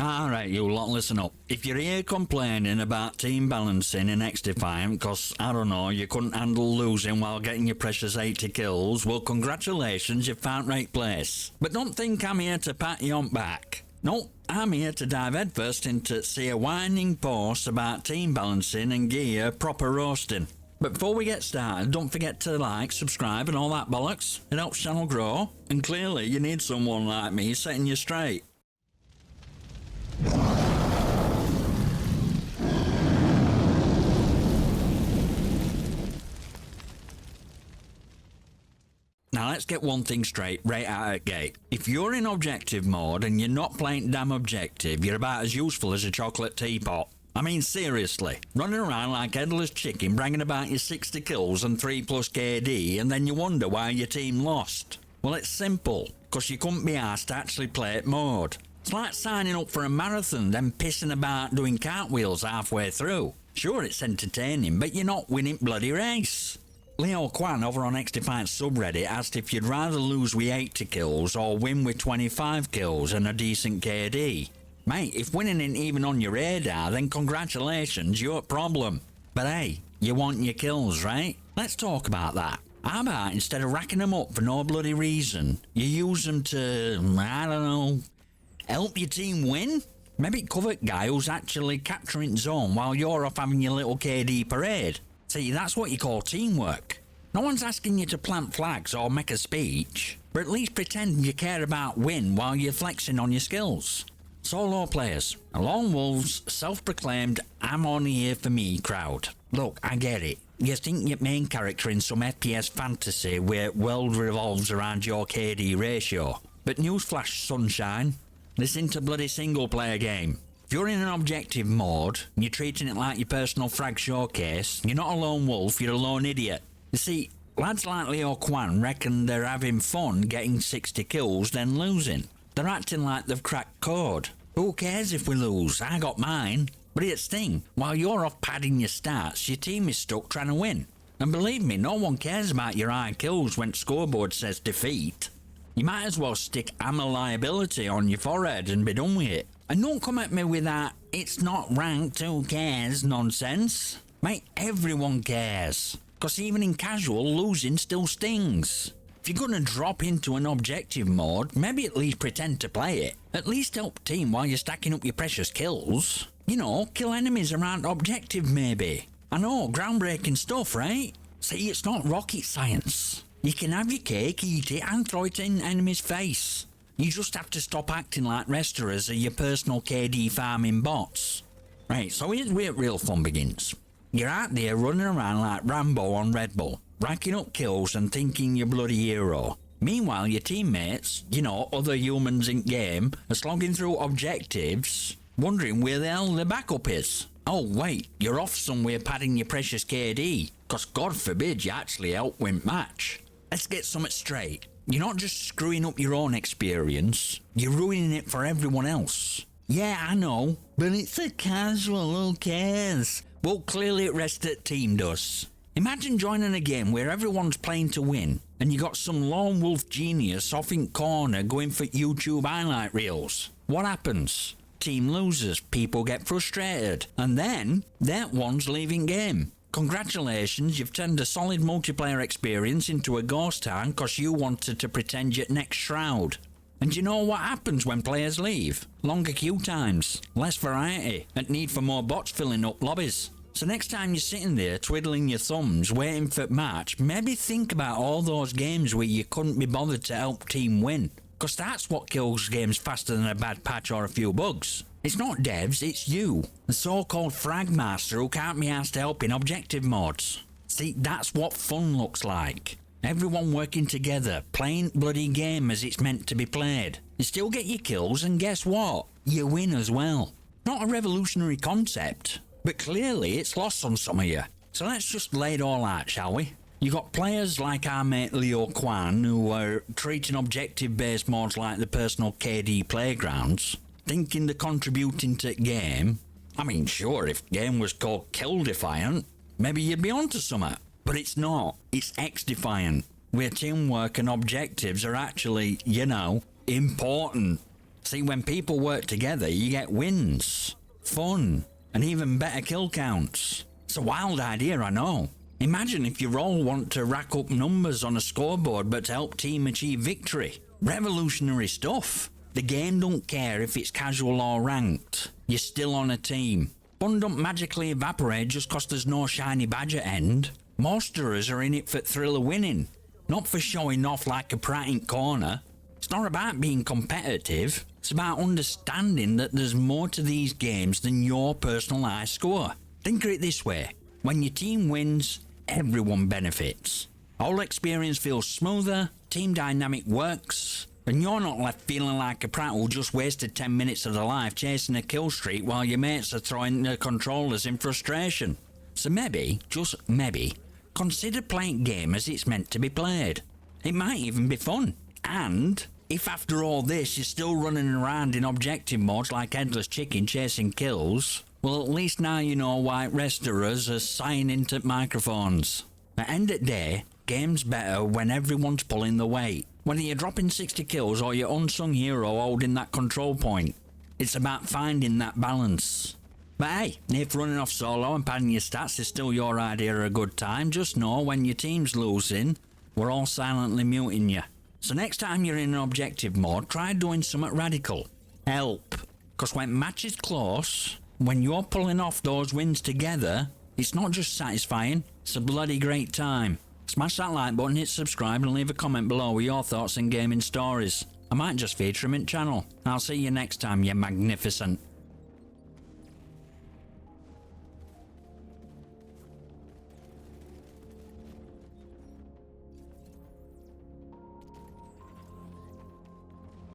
Alright, you lot, listen up. If you're here complaining about team balancing in XDefiant because, I don't know, you couldn't handle losing while getting your precious 80 kills, well, congratulations, you've found right place. But don't think I'm here to pat you on back. No, I'm here to dive headfirst into see a whining post about team balancing and gear proper roasting. But before we get started, don't forget to like, subscribe and all that bollocks. It helps channel grow, and clearly you need someone like me setting you straight. Now let's get one thing straight right out of the gate. If you're in objective mode and you're not playing damn objective, you're about as useful as a chocolate teapot. I mean seriously, running around like headless chicken bragging about your 60 kills and 3+ KD and then you wonder why your team lost. Well, it's simple, because you couldn't be asked to actually play at mode. It's like signing up for a marathon then pissing about doing cartwheels halfway through. Sure, it's entertaining, but you're not winning bloody race. Leo Kwan over on XDefiant subreddit asked if you'd rather lose with 80 kills or win with 25 kills and a decent KD. Mate, if winning ain't even on your radar, then congratulations, your problem. But hey, you want your kills, right? Let's talk about that. How about instead of racking them up for no bloody reason, you use them to, I don't know, help your team win? Maybe cover guy who's actually capturing zone while you're off having your little KD parade. See, that's what you call teamwork. No one's asking you to plant flags or make a speech, but at least pretend you care about win while you're flexing on your skills. Solo players, a lone wolves, self-proclaimed I'm only here for me crowd. Look, I get it. You think your main character in some FPS fantasy where world revolves around your KD ratio. But newsflash, sunshine. This ain't a bloody single player game. If you're in an objective mode, and you're treating it like your personal frag showcase, you're not a lone wolf, you're a lone idiot. You see, lads like Leo Kwan reckon they're having fun getting 60 kills then losing. They're acting like they've cracked code. Who cares if we lose? I got mine. But here's the thing, while you're off padding your stats, your team is stuck trying to win. And believe me, no one cares about your high kills when scoreboard says defeat. You might as well stick I'm a liability on your forehead and be done with it. And don't come at me with that it's not ranked, who cares nonsense. Mate, everyone cares. Because even in casual, losing still stings. If you're gonna drop into an objective mode, maybe at least pretend to play it. At least help team while you're stacking up your precious kills. You know, kill enemies around objective maybe. I know, groundbreaking stuff, right? See, it's not rocket science. You can have your cake, eat it and throw it in enemy's face. You just have to stop acting like restaurants are your personal KD farming bots. Right, so here's where real fun begins. You're out there running around like Rambo on Red Bull, racking up kills and thinking you're bloody hero. Meanwhile, your teammates, you know, other humans in game, are slogging through objectives, wondering where the hell the backup is. Oh wait, you're off somewhere padding your precious KD, cause God forbid you actually help win match. Let's get something straight. You're not just screwing up your own experience, you're ruining it for everyone else. Yeah, I know, but it's a casual, who cares? Well, clearly it rests that team does. Imagine joining a game where everyone's playing to win, and you got some lone wolf genius off in corner going for YouTube highlight reels. What happens? Team loses, people get frustrated, and then that one's leaving game. Congratulations, you've turned a solid multiplayer experience into a ghost town cause you wanted to pretend you're next Shroud. And you know what happens when players leave? Longer queue times, less variety, and need for more bots filling up lobbies. So next time you're sitting there twiddling your thumbs waiting for match, maybe think about all those games where you couldn't be bothered to help team win. Cause that's what kills games faster than a bad patch or a few bugs. It's not devs, it's you, the so-called frag master who can't be asked to help in objective mods. See, that's what fun looks like. Everyone working together, playing bloody game as it's meant to be played. You still get your kills and guess what? You win as well. Not a revolutionary concept, but clearly it's lost on some of you. So let's just lay it all out, shall we? You got players like our mate Leo Kwan who are treating objective-based mods like the personal KD playgrounds, thinking they're contributing to the game. I mean, sure, if the game was called XDefiant, maybe you'd be onto something. But it's not. It's XDefiant, where teamwork and objectives are actually, you know, important. See, when people work together, you get wins, fun, and even better kill counts. It's a wild idea, I know. Imagine if you all want to rack up numbers on a scoreboard but to help team achieve victory. Revolutionary stuff. The game don't care if it's casual or ranked. You're still on a team. Fun don't magically evaporate just cause there's no shiny badge at end. Most of us are in it for thrill of winning, not for showing off like a prat in corner. It's not about being competitive, it's about understanding that there's more to these games than your personal high score. Think of it this way, when your team wins, everyone benefits. Whole experience feels smoother, team dynamic works, and you're not left feeling like a prat who just wasted 10 minutes of their life chasing a kill streak while your mates are throwing their controllers in frustration. So maybe, just maybe, consider playing game as it's meant to be played. It might even be fun. And if after all this you're still running around in objective modes like headless chicken chasing kills, well, at least now you know why rest of us are sighing into microphones. At end of the day, game's better when everyone's pulling the weight. Whether you're dropping 60 kills or your unsung hero holding that control point, it's about finding that balance. But hey, if running off solo and padding your stats is still your idea of a good time, just know when your team's losing, we're all silently muting you. So next time you're in an objective mode, try doing something radical. Help. Because when match is close, when you're pulling off those wins together, it's not just satisfying, it's a bloody great time. Smash that like button, hit subscribe and leave a comment below with your thoughts and gaming stories. I might just feature them in channel. I'll see you next time, you magnificent.